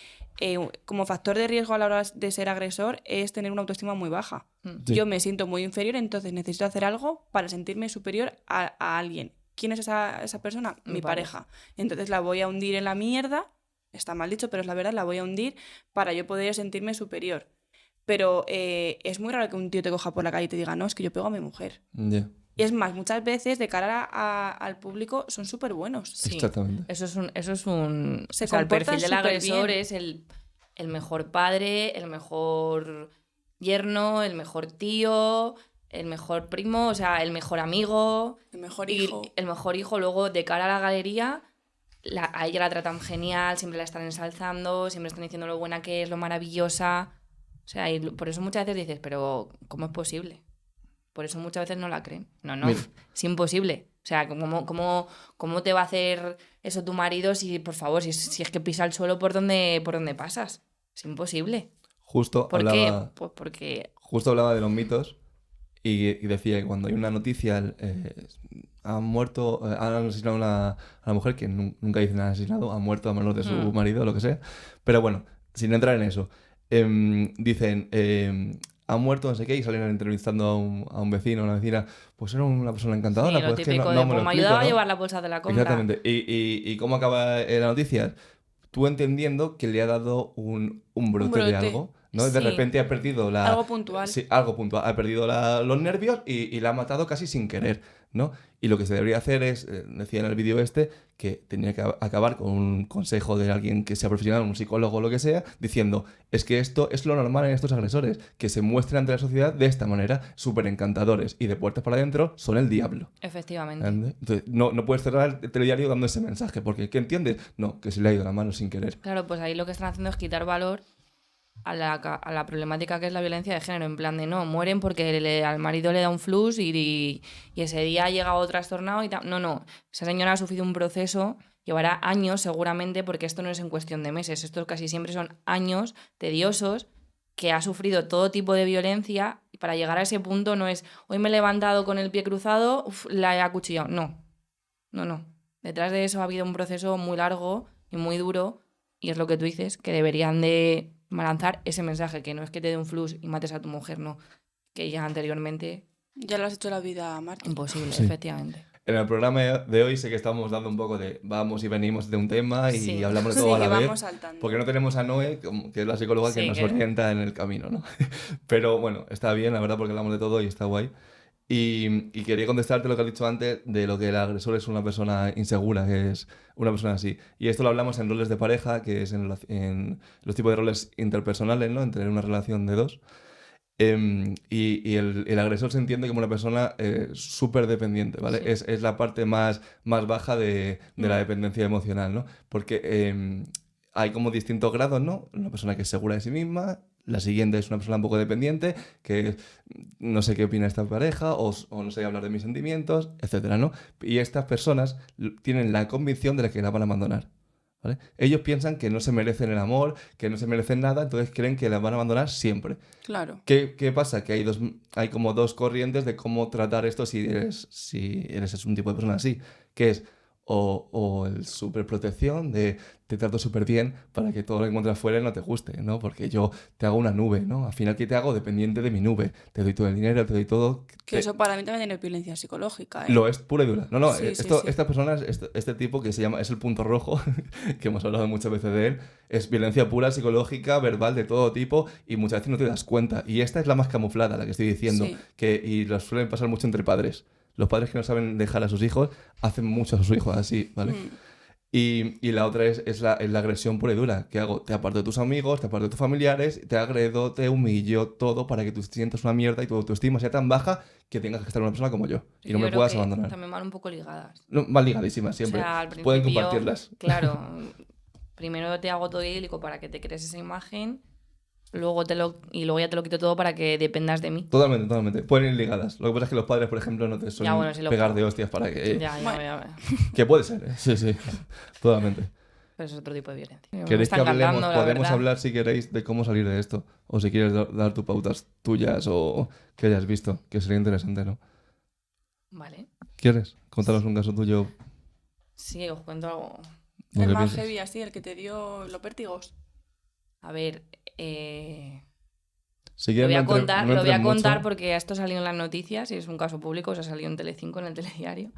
como factor de riesgo a la hora de ser agresor es tener una autoestima muy baja. Sí. Yo me siento muy inferior, entonces necesito hacer algo para sentirme superior a alguien. ¿Quién es esa persona? Mi pareja. Entonces la voy a hundir en la mierda, está mal dicho, pero es la verdad, la voy a hundir para yo poder sentirme superior. Pero es muy raro que un tío te coja por la calle y te diga, no, es que yo pego a mi mujer. Yeah. Y es más, muchas veces de cara al público son súper buenos. Sí, Exactamente. Eso es un Se o sea, el comportan perfil del agresor superbién. es el mejor padre, el mejor yerno, el mejor tío, el mejor primo, o sea, el mejor amigo. El mejor Y hijo. el mejor hijo, luego de cara a la galería, a ella la tratan genial, siempre la están ensalzando, siempre están diciendo lo buena que es, lo maravillosa. O sea, y por eso muchas veces dices, pero ¿cómo es posible? Por eso muchas veces no la creen. No, Mira. es imposible. O sea, ¿cómo te va a hacer eso tu marido si, por favor, si es que pisa el suelo por donde pasas? Es imposible. Justo ¿Por hablaba, qué? Pues porque... justo hablaba de los mitos y decía que cuando hay una noticia, han muerto, han asesinado a una mujer que nunca dicen han asesinado, ha muerto a manos de su marido o lo que sea. Pero bueno, sin entrar en eso, dicen, ha muerto no sé qué y salen entrevistando a un vecino o una vecina, pues era una persona encantadora. Sí, lo pues es que típico no de, me lo pues me explico, ayudaba a ¿no? llevar la bolsa de la compra. Exactamente. ¿Y cómo acaba la noticia? Tú entendiendo que le ha dado un brote de brote. algo, ¿no? De Sí. repente ha perdido Algo puntual. Sí, algo puntual. Ha perdido los nervios y la ha matado casi sin querer, ¿no? Y lo que se debería hacer es, decía en el vídeo que tenía que acabar con un consejo de alguien que sea profesional, un psicólogo o lo que sea, diciendo, es que esto es lo normal en estos agresores, que se muestren ante la sociedad de esta manera, súper encantadores y de puertas para adentro son el diablo. Efectivamente. ¿Entiendes? Entonces, no puedes cerrar el telediario dando ese mensaje, porque ¿qué entiendes? No, que se le ha ido la mano sin querer. Claro, pues ahí lo que están haciendo es quitar valor a la problemática que es la violencia de género, en plan de no, mueren porque al marido le da un flux y ese día ha llegado trastornado y tal. No, esa señora ha sufrido un proceso, llevará años seguramente, porque esto no es en cuestión de meses, esto casi siempre son años tediosos, que ha sufrido todo tipo de violencia y para llegar a ese punto no es, hoy me he levantado con el pie cruzado, la he acuchillado. No. Detrás de eso ha habido un proceso muy largo y muy duro y es lo que tú dices, que deberían de lanzar ese mensaje, que no es que te dé un flux y mates a tu mujer, no, que ya anteriormente Ya lo has hecho la vida, Marta. imposible, Sí. efectivamente. En el programa de hoy sé que estamos dando un poco de vamos y venimos de un tema y Sí. hablamos de Sí, todo a que la vez. vamos saltando. Porque no tenemos a Noé, que es la psicóloga que Sí, nos que- orienta en el camino, ¿no? Pero bueno, está bien, la verdad, porque hablamos de todo y está guay. Y quería contestarte lo que has dicho antes de lo que el agresor es una persona insegura, que es una persona así. Y esto lo hablamos en roles de pareja, que es en los tipos de roles interpersonales, ¿no? En tener una relación de dos. Y el agresor se entiende como una persona súper dependiente, ¿vale? Sí. Es la parte más baja de la dependencia emocional, ¿no? Porque hay como distintos grados, ¿no? Una persona que es segura de sí misma, la siguiente es una persona un poco dependiente, que no sé qué opina esta pareja, o no sé hablar de mis sentimientos, etcétera, ¿no? Y estas personas tienen la convicción de que la van a abandonar. ¿Vale? Ellos piensan que no se merecen el amor, que no se merecen nada, entonces creen que las van a abandonar siempre. Claro. ¿Qué pasa? Que hay como dos corrientes de cómo tratar esto si eres un tipo de persona así, que es o el superprotección de te trato súper bien para que todo lo que encuentras fuera no te guste, ¿no? Porque yo te hago una nube, ¿no? Al final, ¿qué te hago? Dependiente de mi nube. Te doy todo el dinero, te doy todo. Que eso para mí también tiene violencia psicológica, ¿eh? Lo es pura y dura. No, Sí, sí, esto, sí. estas personas, este tipo que se llama, es el punto rojo, que hemos hablado muchas veces de él, es violencia pura, psicológica, verbal, de todo tipo, y muchas veces no te das cuenta. Y esta es la más camuflada, la que estoy diciendo, Sí. y lo suelen pasar mucho entre padres. Los padres que no saben dejar a sus hijos hacen mucho a sus hijos así, ¿vale? Y la otra es la agresión pura y dura. ¿Qué hago? Te aparto de tus amigos, te aparto de tus familiares, te agredo, te humillo, todo para que tú sientas una mierda y tu autoestima sea tan baja que tengas que estar una persona como yo. Y no Yo me creo puedas que abandonar. también van un poco ligadas. No, van ligadísimas O siempre. sea, al Pueden principio, compartirlas. claro, primero te hago todo idílico para que te crees esa imagen, luego y luego ya te lo quito todo para que dependas de mí. Totalmente, totalmente. Pueden ir ligadas. Lo que pasa es que los padres, por ejemplo, no te suelen bueno, sí, los pegar padres. de hostias para que... Bueno. Que puede ser, ¿eh? Sí, sí. Totalmente. Pero es otro tipo de violencia. Me ¿Queréis está que hablemos? encantando, la Podemos verdad. hablar, si queréis, de cómo salir de esto. O si quieres dar tus pautas tuyas o que hayas visto, que sería interesante, ¿no? Vale. ¿Quieres? Contanos un caso tuyo. Sí, os cuento algo. Lo El que más pienses. heavy así, el que te dio los vértigos. A ver, Si lo quieres, voy a no entre- contar, no lo voy a entres contar mucho. porque esto salió en las noticias y es un caso público, o sea, salió en Telecinco, en el telediario.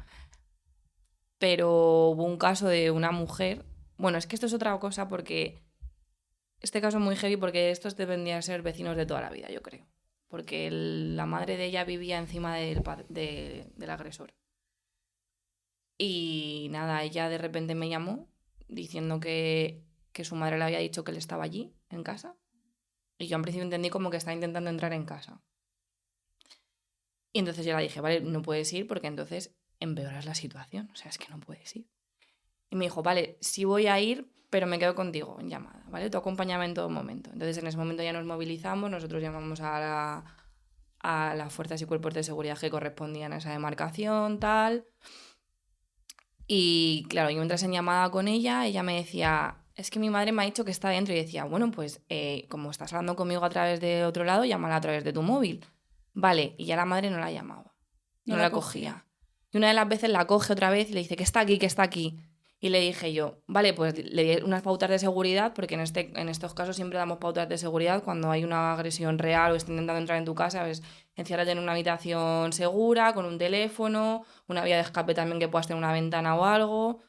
Pero hubo un caso de una mujer. Bueno, es que esto es otra cosa porque este caso es muy heavy porque estos debían ser vecinos de toda la vida, yo creo. Porque la madre de ella vivía encima del agresor. Y nada, ella de repente me llamó diciendo que su madre le había dicho que él estaba allí, en casa. Y yo en principio entendí como que estaba intentando entrar en casa. Y entonces yo le dije, vale, no puedes ir porque entonces empeoras la situación. O sea, es que no puedes ir. Y me dijo, vale, sí voy a ir, pero me quedo contigo en llamada, ¿vale? Tú acompáñame en todo momento. Entonces en ese momento ya nos movilizamos, nosotros llamamos a las fuerzas y cuerpos de seguridad que correspondían a esa demarcación, tal. Y claro, yo mientras en llamada con ella me decía, es que mi madre me ha dicho que está dentro. Y decía, bueno, pues como estás hablando conmigo a través de otro lado, llámala a través de tu móvil. Vale, y ya la madre no la llamaba, no la cogía. Y una de las veces la coge otra vez y le dice, que está aquí, que está aquí. Y le dije yo, vale, pues le di unas pautas de seguridad, porque en estos casos siempre damos pautas de seguridad cuando hay una agresión real o está intentando entrar en tu casa, ves, enciérrate en una habitación segura, con un teléfono, una vía de escape también que puedas tener una ventana o algo.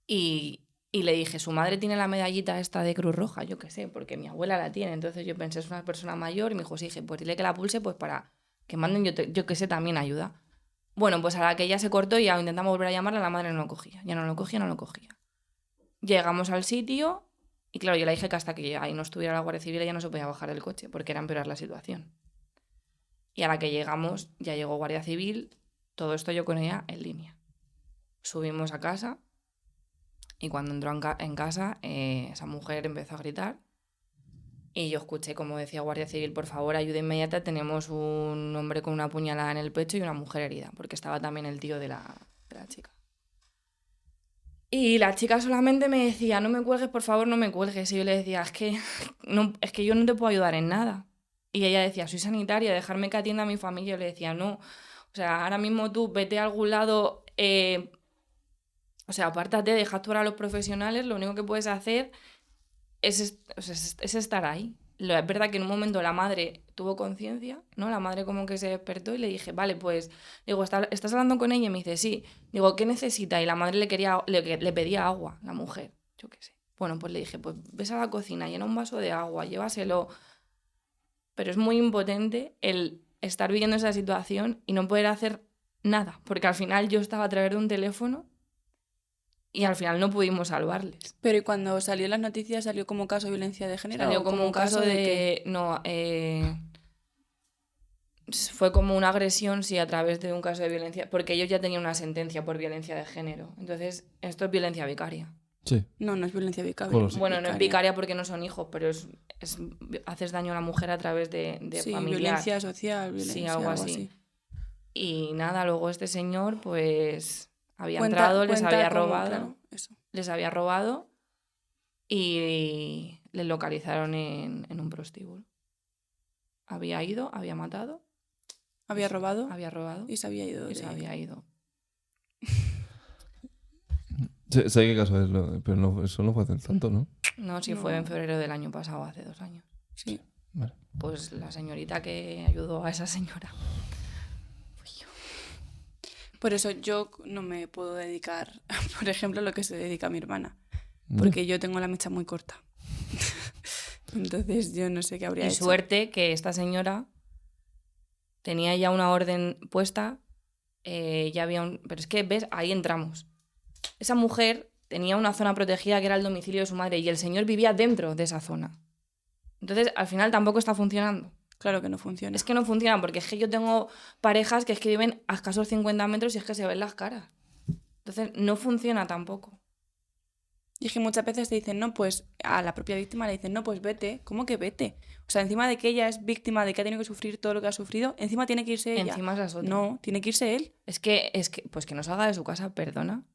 Y le dije, su madre tiene la medallita esta de Cruz Roja, yo qué sé, porque mi abuela la tiene. Entonces yo pensé, es una persona mayor, y me dijo, sí, dije, pues dile que la pulse pues para que manden, yo qué sé, también ayuda. Bueno, pues a la que ella se cortó y ya intentamos volver a llamarla, la madre no lo cogía. Ya no lo cogía, no lo cogía. Llegamos al sitio y claro, yo le dije que hasta que ahí no estuviera la Guardia Civil ella no se podía bajar del coche porque era empeorar la situación. Y a la que llegamos, ya llegó Guardia Civil, todo esto yo con ella en línea. Subimos a casa y cuando entró en casa, esa mujer empezó a gritar. Y yo escuché como decía Guardia Civil, por favor, ayuda inmediata, tenemos un hombre con una puñalada en el pecho y una mujer herida, porque estaba también el tío de la chica. Y la chica solamente me decía, no me cuelgues, por favor, no me cuelgues. Y yo le decía, es que yo no te puedo ayudar en nada. Y ella decía, soy sanitaria, dejarme que atienda a mi familia. Yo le decía, no, o sea, ahora mismo tú vete a algún lado, o sea, apártate, deja actuar a los profesionales, lo único que puedes hacer es estar ahí. Es verdad que en un momento la madre tuvo conciencia, ¿no? La madre como que se despertó y le dije, vale, pues, digo, ¿estás hablando con ella? Y me dice, sí. Digo, ¿qué necesita? Y la madre le pedía agua, la mujer, yo qué sé. Bueno, pues le dije, pues ves a la cocina, llena un vaso de agua, llévaselo. Pero es muy impotente el estar viviendo esa situación y no poder hacer nada, porque al final yo estaba a través de un teléfono y al final no pudimos salvarles. Pero ¿y cuando salió en las noticias salió como caso de violencia de género? Salió ¿O como un caso de... qué? No, fue como una agresión, sí, a través de un caso de violencia, porque ellos ya tenían una sentencia por violencia de género. Entonces, esto es violencia vicaria. Sí. No es violencia vicaria. Bueno, sí. Bueno, no es vicaria porque no son hijos, pero haces daño a la mujer a través de sí, familiar. Violencia social, violencia, Sí, algo así. Y nada, luego este señor, pues, había entrado, les había robado. Claro, eso. Les había robado y les localizaron en un prostíbulo. Había ido, había matado. Había robado. Había robado. Y se había ido. Y se había ido. Sé qué caso es, pero no, eso no fue hace tanto, ¿no? No, sí, fue en febrero del año pasado, hace 2 años. Sí. Vale. Pues la señorita que ayudó a esa señora fui yo. Por eso yo no me puedo dedicar, por ejemplo, a lo que se dedica mi hermana. Porque yo tengo la mecha muy corta. Entonces yo no sé qué habría Y hecho. suerte que esta señora tenía ya una orden puesta. Ya había pero es que, ¿ves? Ahí entramos. esa mujer tenía una zona protegida que era el domicilio de su madre y el señor vivía dentro de esa zona. Entonces, al final tampoco está funcionando. Claro que no funciona. Es que no funciona, porque es que yo tengo parejas que es que viven a escasos 50 metros y es que se ven las caras. Entonces, no funciona tampoco. Y es que muchas veces te dicen, no, pues a la propia víctima le dicen, no, pues vete. ¿Cómo que vete? O sea, encima de que ella es víctima, de que ha tenido que sufrir todo lo que ha sufrido, encima tiene que irse ella. Encima es otra. No, tiene que irse él. Es que, pues que no salga de su casa, perdona.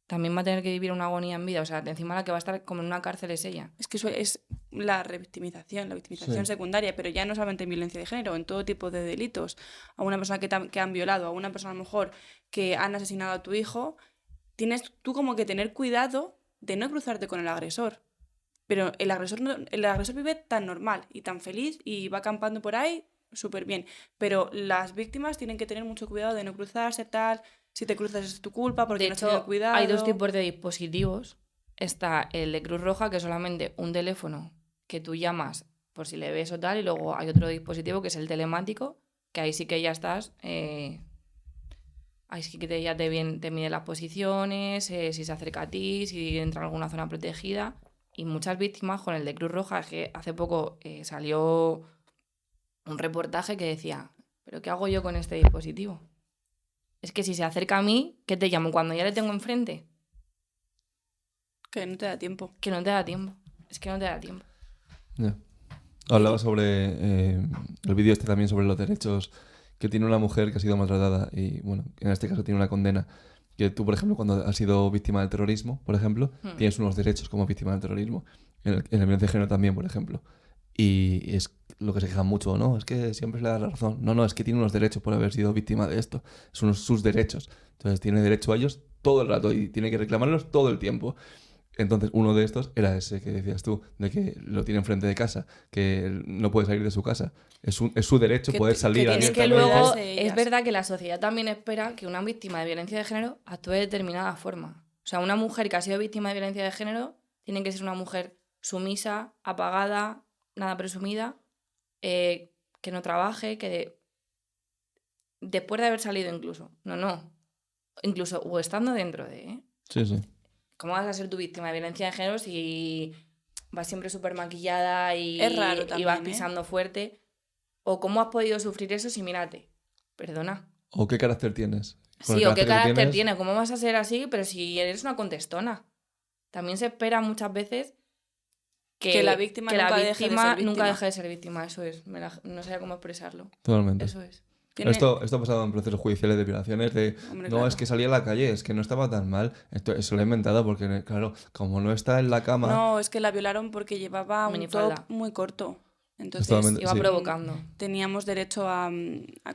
También va a tener que vivir una agonía en vida. O sea, encima la que va a estar como en una cárcel es ella. Es que eso es la revictimización, Sí. secundaria, pero ya no solamente en violencia de género, en todo tipo de delitos. A una persona que han violado, a una persona a lo mejor que han asesinado a tu hijo, tienes tú como que tener cuidado de no cruzarte con el agresor. Pero el agresor vive tan normal y tan feliz y va acampando por ahí súper bien. Pero las víctimas tienen que tener mucho cuidado de no cruzarse, tal. Si te cruzas es tu culpa porque De no has hecho, tenido cuidado. hay dos tipos de dispositivos. Está el de Cruz Roja, que es solamente un teléfono que tú llamas por si le ves o tal, y luego hay otro dispositivo que es el telemático, que ahí sí que ya estás... ahí sí que ya te mide las posiciones, si se acerca a ti, si entra en alguna zona protegida. Y muchas víctimas con el de Cruz Roja, es que hace poco salió un reportaje que decía, ¿pero qué hago yo con este dispositivo? Es que si se acerca a mí, ¿qué te llamo? Cuando ya le tengo enfrente. Que no te da tiempo. Que no te da tiempo. Es que no te da tiempo. Ya. Hablaba sobre el vídeo este también sobre los derechos que tiene una mujer que ha sido maltratada y, bueno, en este caso tiene una condena. Que tú, por ejemplo, cuando has sido víctima del terrorismo, por ejemplo, tienes unos derechos como víctima del terrorismo. En la violencia de género también, por ejemplo. Y es lo que se quejan mucho, ¿no? Es que siempre le da la razón. No, es que tiene unos derechos por haber sido víctima de esto. Son sus derechos. Entonces tiene derecho a ellos todo el rato y tiene que reclamarlos todo el tiempo. Entonces, uno de estos era ese que decías tú, de que lo tiene enfrente de casa, que no puede salir de su casa. Es su derecho Que poder que salir tienes Es que abiertamente. luego de ellas. es verdad que la sociedad también espera que una víctima de violencia de género actúe de determinada forma. O sea, una mujer que ha sido víctima de violencia de género tiene que ser una mujer sumisa, apagada, nada presumida, que no trabaje, después de haber salido incluso. No. Incluso o estando dentro de... Sí, sí. ¿Cómo vas a ser tu víctima de violencia de género si vas siempre súper maquillada y, Es raro y también, vas pisando fuerte? ¿O cómo has podido sufrir eso si mírate? Perdona. ¿O qué carácter tienes? Con el Sí, o qué que carácter tienes, tiene. ¿Cómo vas a ser así? Pero si eres una contestona. También se espera muchas veces Que la víctima nunca deje de ser nunca víctima. deje de ser víctima. Eso es. No sé cómo expresarlo. Totalmente. Eso es. Esto ha pasado en procesos judiciales de violaciones de Hombre, no, claro. es que salía a la calle, es que no estaba tan mal. Eso lo he inventado porque, claro, como no está en la cama, No, es que la violaron porque llevaba un Minifalda. top muy corto. Entonces Totalmente, Iba sí. provocando. teníamos derecho a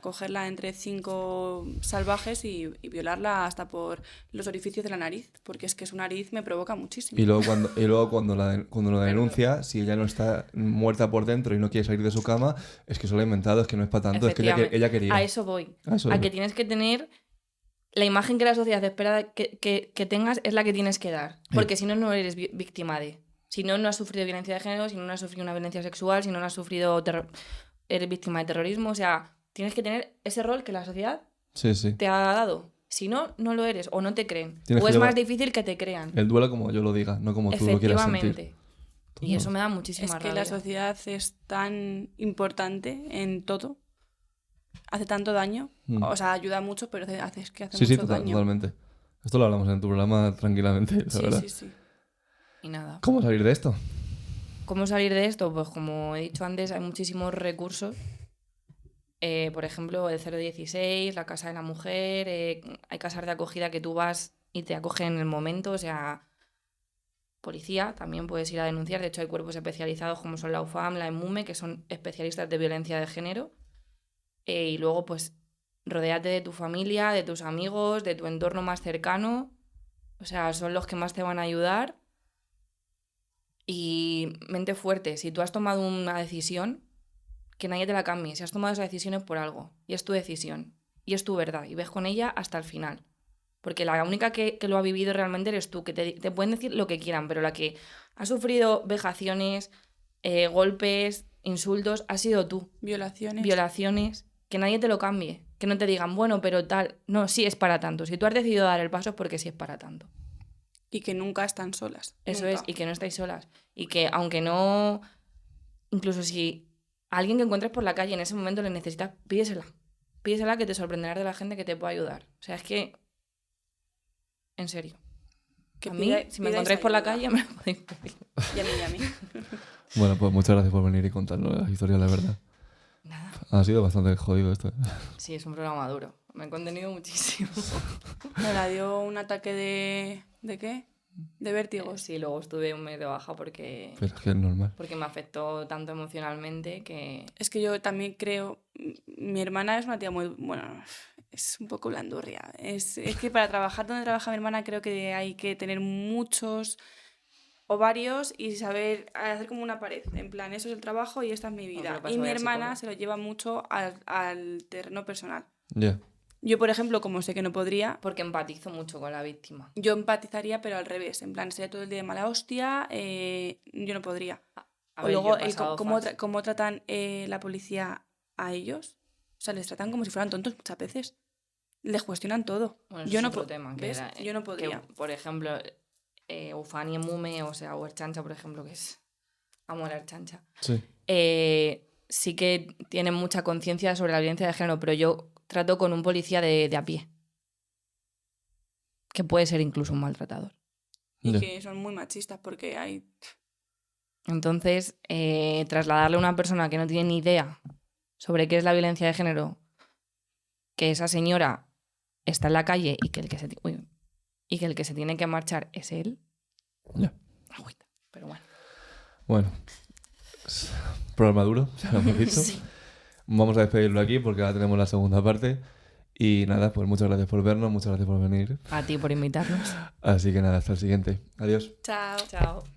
cogerla entre 5 salvajes y violarla hasta por los orificios de la nariz, porque es que su nariz me provoca muchísimo. Y luego cuando lo denuncia, si ella no está muerta por dentro y no quiere salir de su cama, es que eso lo he inventado, es que no es para tanto, es que ella quería. A eso voy. A eso A voy. que tienes que tener... La imagen que la sociedad espera que tengas es la que tienes que dar. Porque si no, no eres víctima de... Si no, no has sufrido violencia de género, si no, no has sufrido una violencia sexual, si no, no has sufrido eres víctima de terrorismo. O sea, tienes que tener ese rol que la sociedad Sí, sí. te ha dado. Si no, no lo eres o no te creen. Tienes O que es llevar más difícil que te crean. El duelo como yo lo diga, no como tú lo quieras sentir. Efectivamente. Y eso me da muchísima Es que rabia. la sociedad es tan importante en todo, hace tanto daño, o sea, ayuda mucho, pero hace Sí, mucho daño. totalmente. Esto lo hablamos en tu programa tranquilamente, la verdad. Sí. Y nada. ¿Cómo salir de esto? ¿Cómo salir de esto? Pues como he dicho antes, hay muchísimos recursos. Por ejemplo, el 016, la casa de la mujer, hay casas de acogida que tú vas y te acogen en el momento, o sea, policía, también puedes ir a denunciar. De hecho, hay cuerpos especializados como son la UFAM, la EMUME, que son especialistas de violencia de género. Y luego, pues, rodéate de tu familia, de tus amigos, de tu entorno más cercano. O sea, son los que más te van a ayudar. Y mente fuerte, si tú has tomado una decisión, que nadie te la cambie. Si has tomado esa decisión es por algo. Y es tu decisión. Y es tu verdad. Y ves con ella hasta el final. Porque la única que lo ha vivido realmente eres tú. Que te pueden decir lo que quieran, pero la que ha sufrido vejaciones, golpes, insultos, ha sido tú. Violaciones. Violaciones. que nadie te lo cambie. Que no te digan, bueno, pero tal. No, sí es para tanto. Si tú has decidido dar el paso es porque sí es para tanto. Y que nunca están solas. Eso nunca. es, y que no estáis solas. Y que aunque no... Incluso si a alguien que encuentres por la calle en ese momento le necesitas, pídesela. Pídesela, que te sorprenderás de la gente que te puede ayudar. O sea, es que... En serio. Que a mí, si me encontráis por la calle, me lo podéis pedir. Y a mí, y a mí. Bueno, pues muchas gracias por venir y contarnos las historias, la verdad. Nada. Ha sido bastante jodido esto. Sí, es un programa duro. Me he contenido muchísimo. Me la dio un ataque de... ¿De qué? De vértigos. Sí, luego estuve un mes de baja porque Pero es que es normal. me afectó tanto emocionalmente que... Es que yo también creo... Mi hermana es una tía muy... Bueno, es un poco blandurria. Es que para trabajar donde trabaja mi hermana creo que hay que tener muchos ovarios y saber hacer como una pared. En plan, eso es el trabajo y esta es mi vida. pero para Y eso mi voy al hermana psicólogo. se lo lleva mucho al terreno personal. Ya. Yo, por ejemplo, como sé que no podría, Porque empatizo mucho con la víctima. yo empatizaría, pero al revés. En plan, sería todo el día de mala hostia, yo no podría. A O ver, luego, yo he pasado cómo tratan la policía a ellos. O sea, les tratan como si fueran tontos muchas veces. Les cuestionan todo. Bueno, yo eso no es otro po- tema. Que ¿ves? era, Yo no podría. que, por ejemplo, Ufania Mume, o sea, o Chancha, por ejemplo, que es... Amo la Chancha. Sí. Sí que tienen mucha conciencia sobre la violencia de género, pero yo trato con un policía de a pie. Que puede ser incluso un maltratador. Y Ya. que son muy machistas porque hay... Entonces, trasladarle a una persona que no tiene ni idea sobre qué es la violencia de género, que esa señora está en la calle y que el que se tiene que marchar es él, Ya. agüita. Pero bueno. Bueno. Programa duro, ya lo hemos dicho. Sí. Vamos a despedirlo aquí porque ahora tenemos la segunda parte. Y nada, pues muchas gracias por vernos, muchas gracias por venir. A ti por invitarnos. Así que nada, hasta el siguiente. Adiós. Chao. Chao.